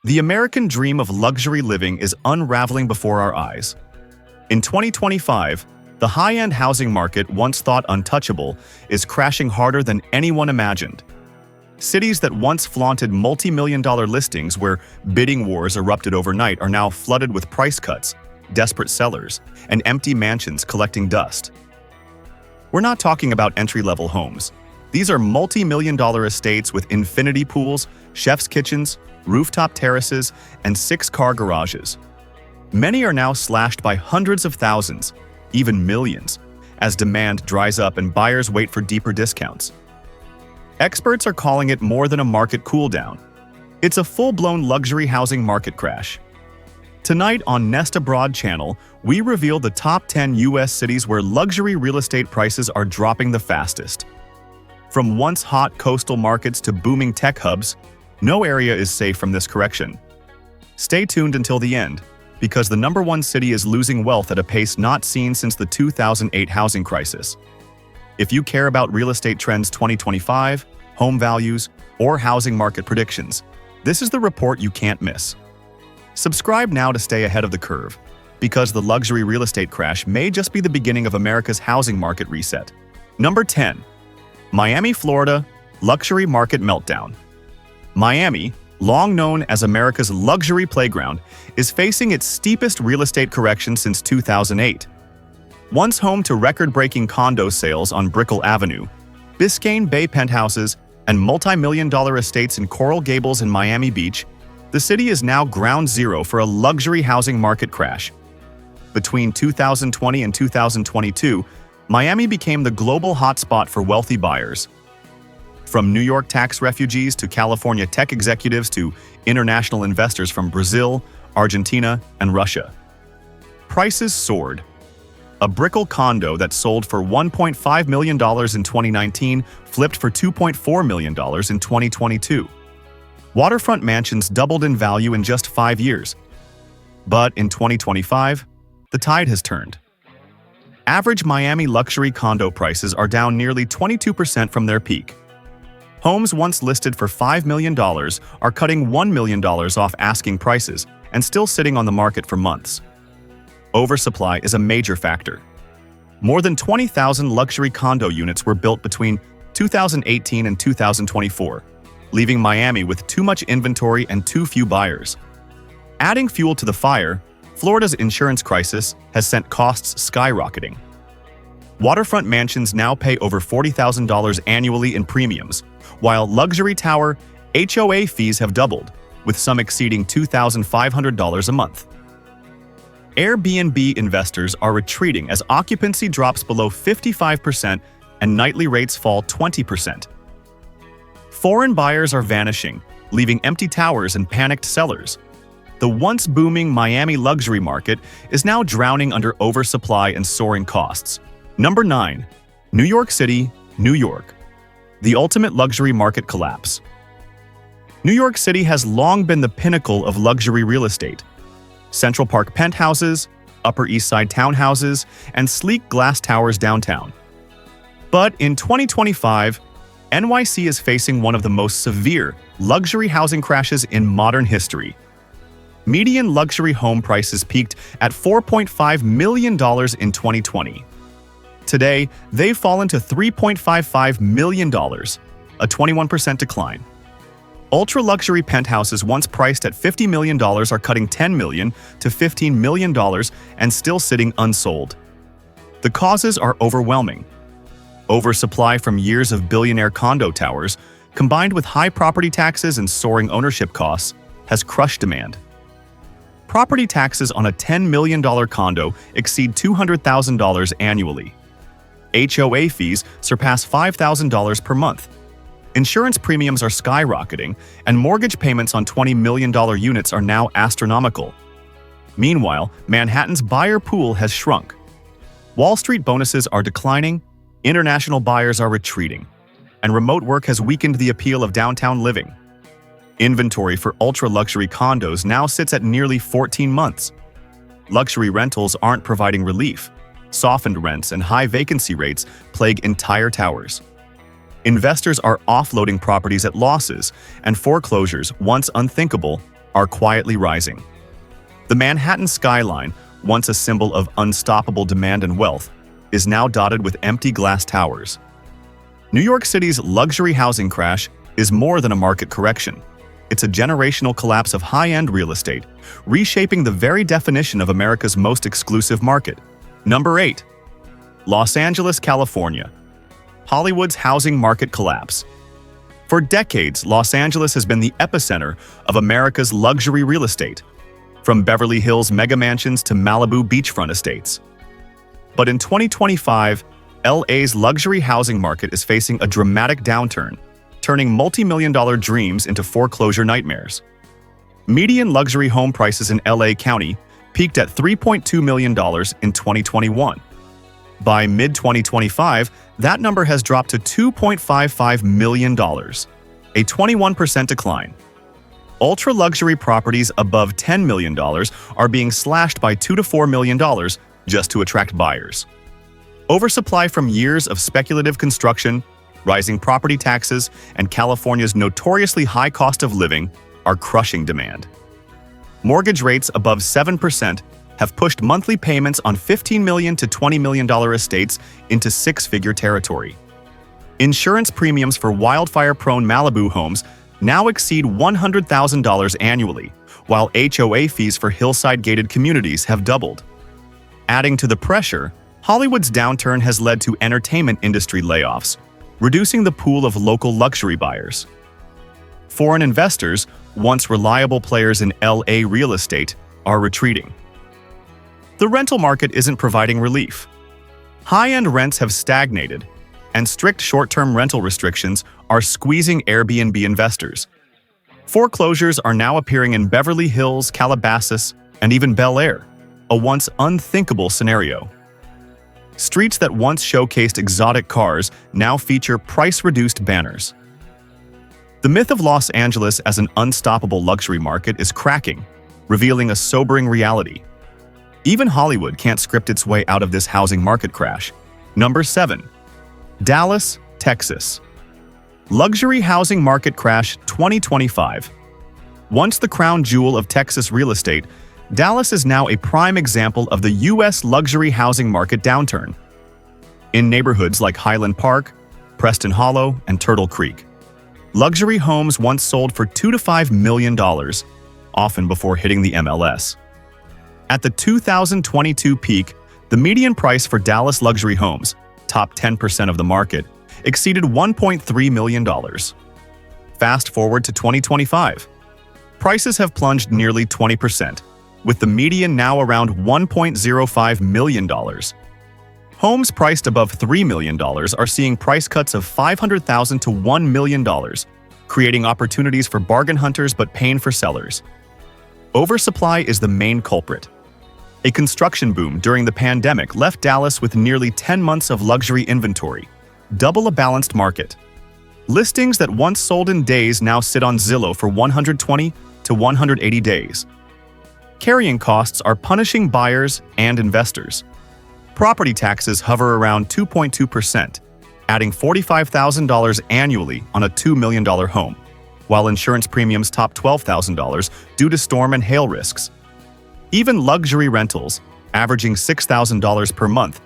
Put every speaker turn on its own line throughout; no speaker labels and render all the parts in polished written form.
The American dream of luxury living is unraveling before our eyes. In 2025, the high-end housing market, once thought untouchable, is crashing harder than anyone imagined. Cities that once flaunted multi-million-dollar listings where bidding wars erupted overnight are now flooded with price cuts, desperate sellers, and empty mansions collecting dust. We're not talking about entry-level homes. These are multi-million-dollar estates with infinity pools, chef's kitchens, rooftop terraces, and 6-car garages. Many are now slashed by hundreds of thousands, even millions, as demand dries up and buyers wait for deeper discounts. Experts are calling it more than a market cooldown. It's a full-blown luxury housing market crash. Tonight on Nest Abroad channel, we reveal the top 10 U.S. cities where luxury real estate prices are dropping the fastest. From once hot coastal markets to booming tech hubs, no area is safe from this correction. Stay tuned until the end, because the #1 city is losing wealth at a pace not seen since the 2008 housing crisis. If you care about real estate trends 2025, home values, or housing market predictions, this is the report you can't miss. Subscribe now to stay ahead of the curve, because the luxury real estate crash may just be the beginning of America's housing market reset. Number 10. Miami, Florida, luxury market meltdown. Miami, long known as America's luxury playground, is facing its steepest real estate correction since 2008. Once home to record-breaking condo sales on Brickell Avenue, Biscayne Bay penthouses, and multi-million-dollar estates in Coral Gables and Miami Beach, the city is now ground zero for a luxury housing market crash. Between 2020 and 2022, Miami became the global hotspot for wealthy buyers. From New York tax refugees to California tech executives to international investors from Brazil, Argentina, and Russia. Prices soared. A Brickell condo that sold for $1.5 million in 2019 flipped for $2.4 million in 2022. Waterfront mansions doubled in value in just 5 years. But in 2025, the tide has turned. Average Miami luxury condo prices are down nearly 22% from their peak. Homes once listed for $5 million are cutting $1 million off asking prices and still sitting on the market for months. Oversupply is a major factor. More than 20,000 luxury condo units were built between 2018 and 2024, leaving Miami with too much inventory and too few buyers. Adding fuel to the fire, Florida's insurance crisis has sent costs skyrocketing. Waterfront mansions now pay over $40,000 annually in premiums, while luxury tower HOA fees have doubled, with some exceeding $2,500 a month. Airbnb investors are retreating as occupancy drops below 55% and nightly rates fall 20%. Foreign buyers are vanishing, leaving empty towers and panicked sellers. The once booming Miami luxury market is now drowning under oversupply and soaring costs. Number 9. New York City, New York. The ultimate luxury market collapse. New York City has long been the pinnacle of luxury real estate. Central Park penthouses, Upper East Side townhouses, and sleek glass towers downtown. But in 2025, NYC is facing one of the most severe luxury housing crashes in modern history. Median luxury home prices peaked at $4.5 million in 2020. Today, they've fallen to $3.55 million, a 21% decline. Ultra-luxury penthouses once priced at $50 million are cutting $10 million to $15 million and still sitting unsold. The causes are overwhelming. Oversupply from years of billionaire condo towers, combined with high property taxes and soaring ownership costs, has crushed demand. Property taxes on a $10 million condo exceed $200,000 annually. HOA fees surpass $5,000 per month. Insurance premiums are skyrocketing, and mortgage payments on $20 million units are now astronomical. Meanwhile, Manhattan's buyer pool has shrunk. Wall Street bonuses are declining, international buyers are retreating, and remote work has weakened the appeal of downtown living. Inventory for ultra-luxury condos now sits at nearly 14 months. Luxury rentals aren't providing relief. Softened rents and high vacancy rates plague entire towers. Investors are offloading properties at losses, and foreclosures, once unthinkable, are quietly rising. The Manhattan skyline, once a symbol of unstoppable demand and wealth, is now dotted with empty glass towers. New York City's luxury housing crash is more than a market correction. It's a generational collapse of high-end real estate, reshaping the very definition of America's most exclusive market. Number 8. Los Angeles, California. Hollywood's housing market collapse. For decades, Los Angeles has been the epicenter of America's luxury real estate, from Beverly Hills mega mansions to Malibu beachfront estates. But in 2025, LA's luxury housing market is facing a dramatic downturn, turning multi-million-dollar dreams into foreclosure nightmares. Median luxury home prices in LA County peaked at $3.2 million in 2021. By mid-2025, that number has dropped to $2.55 million, a 21% decline. Ultra-luxury properties above $10 million are being slashed by $2 to $4 million just to attract buyers. Oversupply from years of speculative construction, rising property taxes, and California's notoriously high cost of living are crushing demand. Mortgage rates above 7% have pushed monthly payments on $15 million to $20 million estates into six-figure territory. Insurance premiums for wildfire-prone Malibu homes now exceed $100,000 annually, while HOA fees for hillside-gated communities have doubled. Adding to the pressure, Hollywood's downturn has led to entertainment industry layoffs, reducing the pool of local luxury buyers. Foreign investors, once reliable players in LA real estate, are retreating. The rental market isn't providing relief. High-end rents have stagnated, and strict short-term rental restrictions are squeezing Airbnb investors. Foreclosures are now appearing in Beverly Hills, Calabasas, and even Bel Air, a once unthinkable scenario. Streets that once showcased exotic cars now feature price-reduced banners. The myth of Los Angeles as an unstoppable luxury market is cracking, revealing a sobering reality. Even Hollywood can't script its way out of this housing market crash. Number 7. Dallas, Texas. Luxury housing market crash 2025. Once the crown jewel of Texas real estate, Dallas is now a prime example of the U.S. luxury housing market downturn. In neighborhoods like Highland Park, Preston Hollow, and Turtle Creek, luxury homes once sold for $2 to $5 million, often before hitting the MLS. At the 2022 peak, the median price for Dallas luxury homes, top 10% of the market, exceeded $1.3 million. Fast forward to 2025. Prices have plunged nearly 20%, with the median now around $1.05 million. Homes priced above $3 million are seeing price cuts of $500,000 to $1 million, creating opportunities for bargain hunters but pain for sellers. Oversupply is the main culprit. A construction boom during the pandemic left Dallas with nearly 10 months of luxury inventory, double a balanced market. Listings that once sold in days now sit on Zillow for 120 to 180 days. Carrying costs are punishing buyers and investors. Property taxes hover around 2.2%, adding $45,000 annually on a $2 million home, while insurance premiums top $12,000 due to storm and hail risks. Even luxury rentals, averaging $6,000 per month,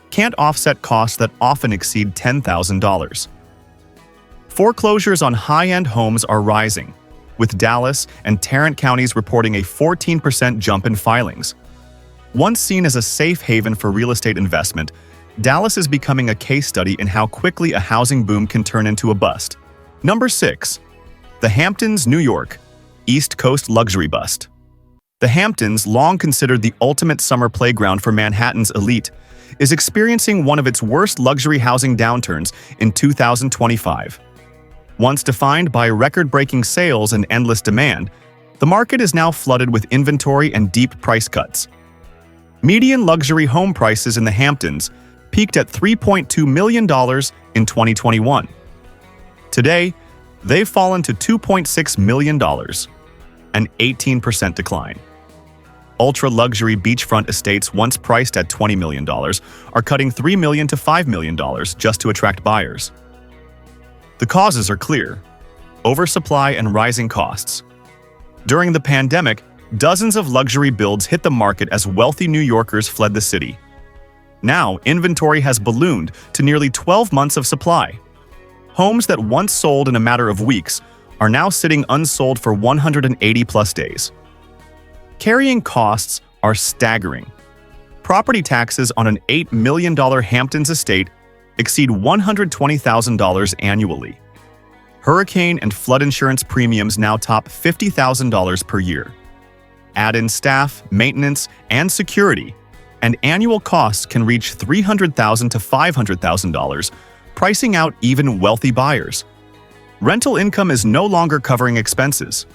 can't offset costs that often exceed $10,000. Foreclosures on high-end homes are rising, with Dallas and Tarrant counties reporting a 14% jump in filings. Once seen as a safe haven for real estate investment, Dallas is becoming a case study in how quickly a housing boom can turn into a bust. Number 6. The Hamptons, New York. East Coast luxury bust. The Hamptons, long considered the ultimate summer playground for Manhattan's elite, is experiencing one of its worst luxury housing downturns in 2025. Once defined by record-breaking sales and endless demand, the market is now flooded with inventory and deep price cuts. Median luxury home prices in the Hamptons peaked at $3.2 million in 2021. Today, they've fallen to $2.6 million, an 18% decline. Ultra-luxury beachfront estates once priced at $20 million are cutting $3 million to $5 million just to attract buyers. The causes are clear: oversupply and rising costs. During the pandemic, dozens of luxury builds hit the market as wealthy New Yorkers fled the city. Now, inventory has ballooned to nearly 12 months of supply. Homes that once sold in a matter of weeks are now sitting unsold for 180+ days. Carrying costs are staggering. Property taxes on an $8 million Hamptons estate exceed $120,000 annually. Hurricane and flood insurance premiums now top $50,000 per year. Add in staff, maintenance, and security, and annual costs can reach $300,000 to $500,000, pricing out even wealthy buyers. Rental income is no longer covering expenses.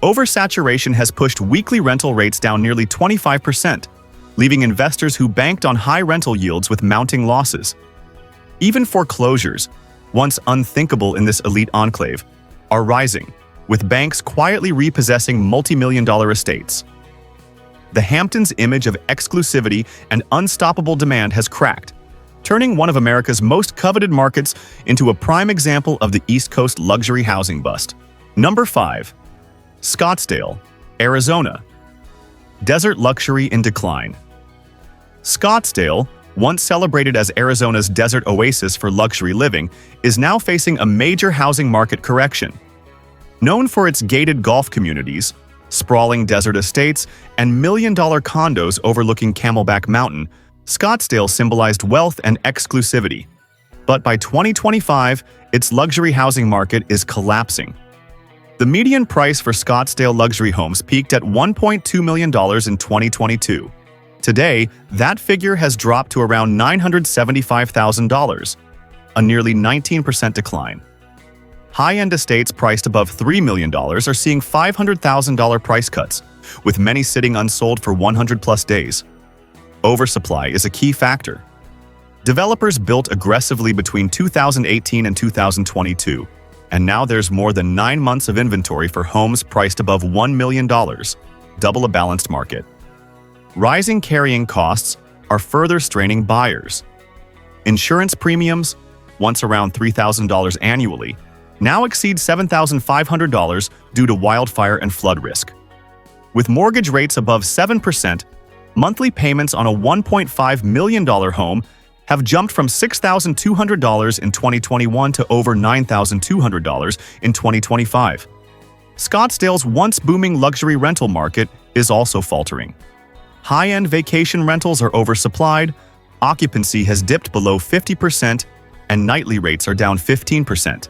Oversaturation has pushed weekly rental rates down nearly 25%, leaving investors who banked on high rental yields with mounting losses. Even foreclosures, once unthinkable in this elite enclave, are rising, with banks quietly repossessing multi-million-dollar estates. The Hamptons' image of exclusivity and unstoppable demand has cracked, turning one of America's most coveted markets into a prime example of the East Coast luxury housing bust. Number 5. Scottsdale, Arizona. Desert luxury in decline. Scottsdale, once celebrated as Arizona's desert oasis for luxury living, is now facing a major housing market correction. Known for its gated golf communities, sprawling desert estates, and million-dollar condos overlooking Camelback Mountain, Scottsdale symbolized wealth and exclusivity. But by 2025, its luxury housing market is collapsing. The median price for Scottsdale luxury homes peaked at $1.2 million in 2022. Today, that figure has dropped to around $975,000, a nearly 19% decline. High-end estates priced above $3 million are seeing $500,000 price cuts, with many sitting unsold for 100+ days. Oversupply is a key factor. Developers built aggressively between 2018 and 2022, and now there's more than 9 months of inventory for homes priced above $1 million, double a balanced market. Rising carrying costs are further straining buyers. Insurance premiums, once around $3,000 annually, now exceed $7,500 due to wildfire and flood risk. With mortgage rates above 7%, monthly payments on a $1.5 million home have jumped from $6,200 in 2021 to over $9,200 in 2025. Scottsdale's once booming luxury rental market is also faltering. High-end vacation rentals are oversupplied, occupancy has dipped below 50%, and nightly rates are down 15%.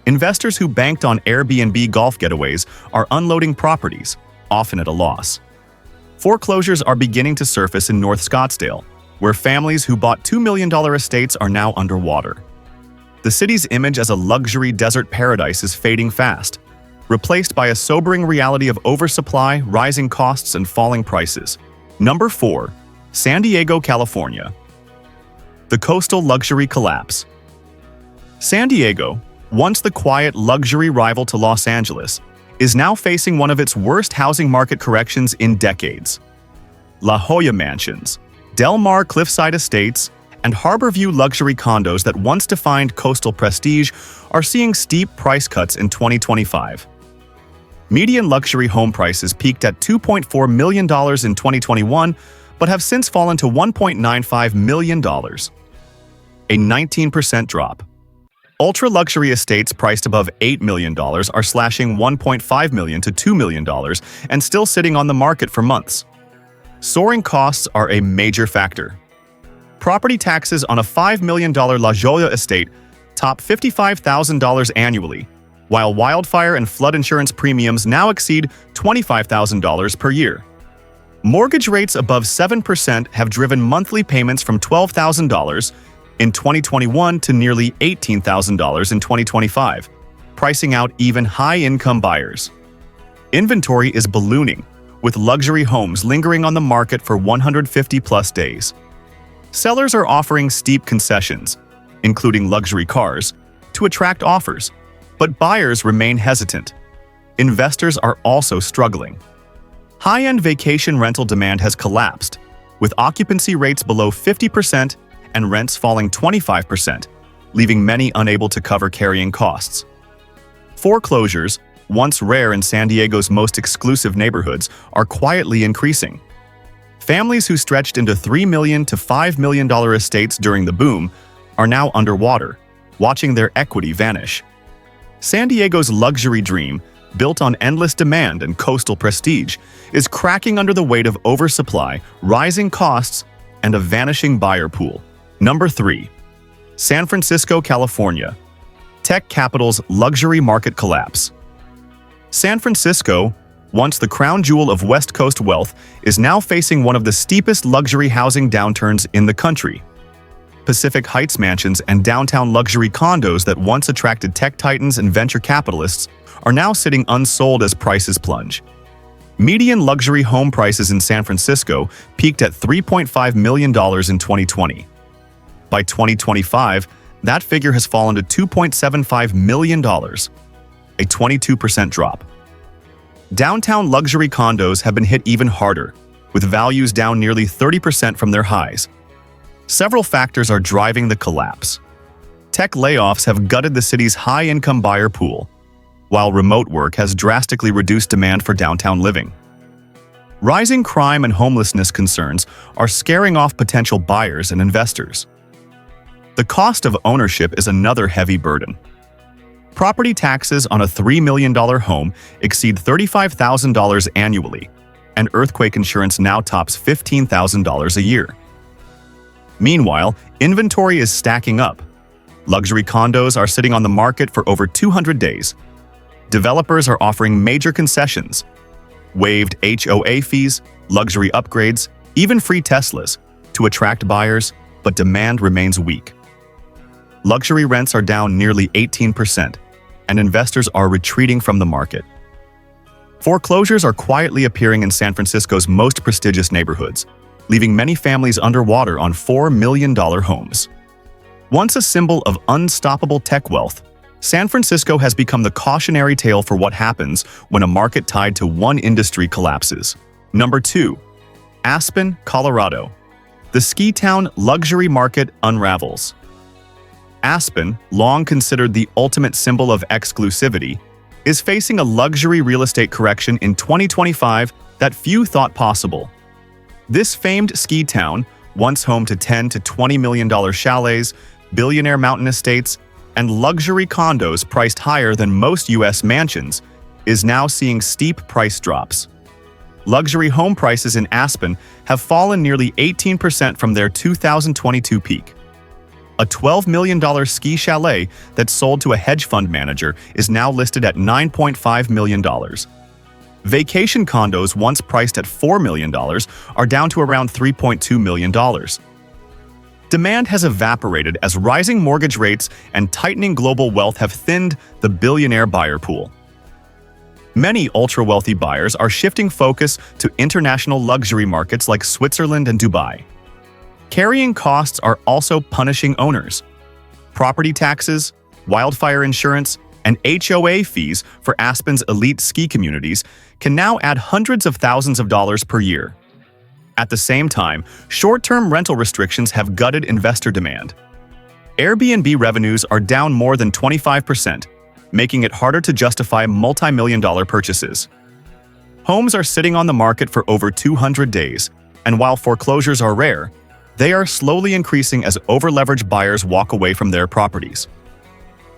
Investors who banked on Airbnb golf getaways are unloading properties, often at a loss. Foreclosures are beginning to surface in North Scottsdale, where families who bought $2 million estates are now underwater. The city's image as a luxury desert paradise is fading fast, replaced by a sobering reality of oversupply, rising costs, and falling prices. Number 4. San Diego, California. The coastal luxury collapse. San Diego, once the quiet luxury rival to Los Angeles, is now facing one of its worst housing market corrections in decades. La Jolla Mansions, Del Mar Cliffside Estates, and Harborview luxury condos that once defined coastal prestige are seeing steep price cuts in 2025. Median luxury home prices peaked at $2.4 million in 2021, but have since fallen to $1.95 million, a 19% drop. Ultra-luxury estates priced above $8 million are slashing $1.5 million to $2 million and still sitting on the market for months. Soaring costs are a major factor. Property taxes on a $5 million La Jolla estate top $55,000 annually, while wildfire and flood insurance premiums now exceed $25,000 per year. Mortgage rates above 7% have driven monthly payments from $12,000 in 2021 to nearly $18,000 in 2025, pricing out even high-income buyers. Inventory is ballooning, with luxury homes lingering on the market for 150+ days. Sellers are offering steep concessions, including luxury cars, to attract offers, but buyers remain hesitant. Investors are also struggling. High-end vacation rental demand has collapsed, with occupancy rates below 50% and rents falling 25%, leaving many unable to cover carrying costs. Foreclosures, once rare in San Diego's most exclusive neighborhoods, are quietly increasing. Families who stretched into $3 million to $5 million estates during the boom are now underwater, watching their equity vanish. San Diego's luxury dream, built on endless demand and coastal prestige, is cracking under the weight of oversupply, rising costs, and a vanishing buyer pool. Number 3. San Francisco, California. Tech capital's luxury market collapse. San Francisco, once the crown jewel of West Coast wealth, is now facing one of the steepest luxury housing downturns in the country. Pacific Heights mansions and downtown luxury condos that once attracted tech titans and venture capitalists are now sitting unsold as prices plunge. Median luxury home prices in San Francisco peaked at $3.5 million in 2020. By 2025, that figure has fallen to $2.75 million, a 22% drop. Downtown luxury condos have been hit even harder, with values down nearly 30% from their highs. Several factors are driving the collapse. Tech layoffs have gutted the city's high-income buyer pool, while remote work has drastically reduced demand for downtown living. Rising crime and homelessness concerns are scaring off potential buyers and investors. The cost of ownership is another heavy burden. Property taxes on a $3 million home exceed $35,000 annually, and earthquake insurance now tops $15,000 a year. Meanwhile, inventory is stacking up. Luxury condos are sitting on the market for over 200 days. Developers are offering major concessions, waived HOA fees, luxury upgrades, even free Teslas, to attract buyers, but demand remains weak. Luxury rents are down nearly 18%, and investors are retreating from the market. Foreclosures are quietly appearing in San Francisco's most prestigious neighborhoods, leaving many families underwater on $4 million homes. Once a symbol of unstoppable tech wealth, San Francisco has become the cautionary tale for what happens when a market tied to one industry collapses. Number 2. Aspen, Colorado. The ski town luxury market unravels. Aspen, long considered the ultimate symbol of exclusivity, is facing a luxury real estate correction in 2025 that few thought possible. This famed ski town, once home to $10 to $20 million chalets, billionaire mountain estates, and luxury condos priced higher than most U.S. mansions, is now seeing steep price drops. Luxury home prices in Aspen have fallen nearly 18% from their 2022 peak. A $12 million ski chalet that sold to a hedge fund manager is now listed at $9.5 million. Vacation condos once priced at $4 million are down to around $3.2 million. Demand has evaporated as rising mortgage rates and tightening global wealth have thinned the billionaire buyer pool. Many ultra-wealthy buyers are shifting focus to international luxury markets like Switzerland and Dubai. Carrying costs are also punishing owners. Property taxes, wildfire insurance, and HOA fees for Aspen's elite ski communities can now add hundreds of thousands of dollars per year. At the same time, short-term rental restrictions have gutted investor demand. Airbnb revenues are down more than 25%, making it harder to justify multi-million-dollar purchases. Homes are sitting on the market for over 200 days, and while foreclosures are rare, they are slowly increasing as over-leveraged buyers walk away from their properties.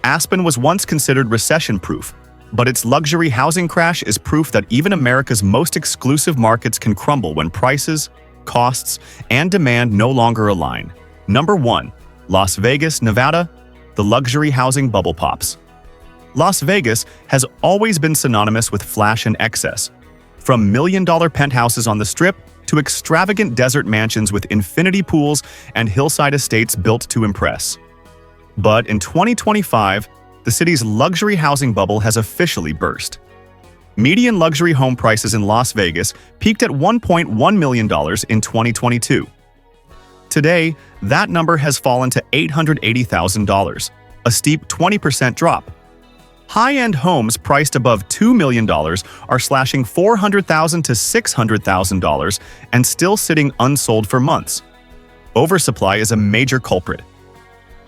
Aspen was once considered recession-proof, but its luxury housing crash is proof that even America's most exclusive markets can crumble when prices, costs, and demand no longer align. Number 1. Las Vegas, Nevada. The luxury housing bubble pops. Las Vegas has always been synonymous with flash and excess, from million-dollar penthouses on the Strip to extravagant desert mansions with infinity pools and hillside estates built to impress. But in 2025, the city's luxury housing bubble has officially burst. Median luxury home prices in Las Vegas peaked at $1.1 million in 2022. Today, that number has fallen to $880,000, a steep 20% drop. High-end homes priced above $2 million are slashing $400,000 to $600,000 and still sitting unsold for months. Oversupply is a major culprit.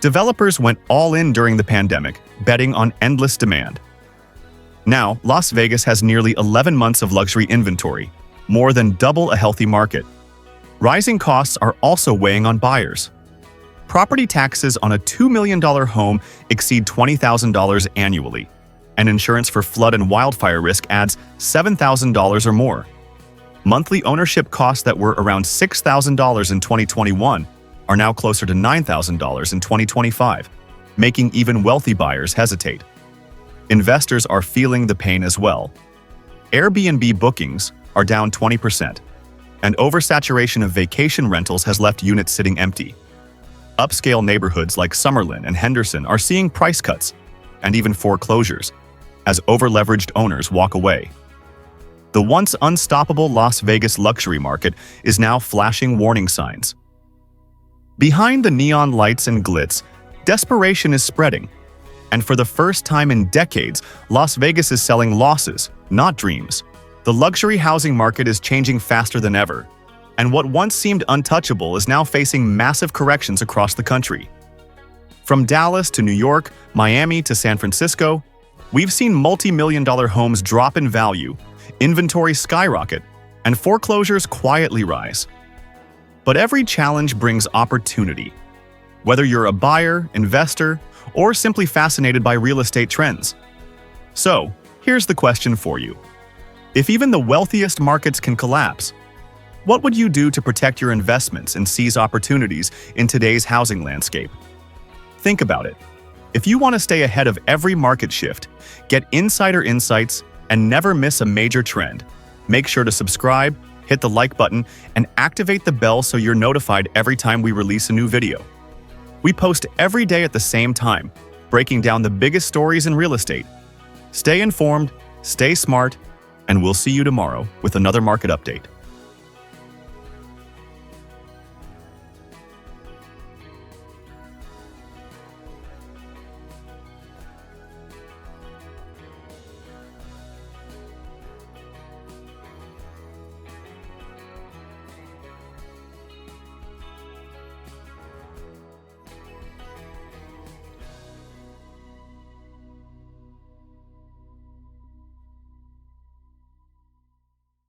Developers went all in during the pandemic, betting on endless demand. Now, Las Vegas has nearly 11 months of luxury inventory, more than double a healthy market. Rising costs are also weighing on buyers. Property taxes on a $2 million home exceed $20,000 annually, and insurance for flood and wildfire risk adds $7,000 or more. Monthly ownership costs that were around $6,000 in 2021 are now closer to $9,000 in 2025, making even wealthy buyers hesitate. Investors are feeling the pain as well. Airbnb bookings are down 20%, and oversaturation of vacation rentals has left units sitting empty. Upscale neighborhoods like Summerlin and Henderson are seeing price cuts and even foreclosures as over-leveraged owners walk away. The once unstoppable Las Vegas luxury market is now flashing warning signs. Behind the neon lights and glitz, desperation is spreading. And for the first time in decades, Las Vegas is selling losses, not dreams. The luxury housing market is changing faster than ever, and what once seemed untouchable is now facing massive corrections across the country. From Dallas to New York, Miami to San Francisco, we've seen multi-million-dollar homes drop in value, inventory skyrocket, and foreclosures quietly rise. But every challenge brings opportunity. Whether you're a buyer, investor, or simply fascinated by real estate trends. So, here's the question for you. If even the wealthiest markets can collapse, what would you do to protect your investments and seize opportunities in today's housing landscape? Think about it. If you want to stay ahead of every market shift, get insider insights, and never miss a major trend, make sure to subscribe, hit the like button, and activate the bell so you're notified every time we release a new video. We post every day at the same time, breaking down the biggest stories in real estate. Stay informed, stay smart, and we'll see you tomorrow with another market update.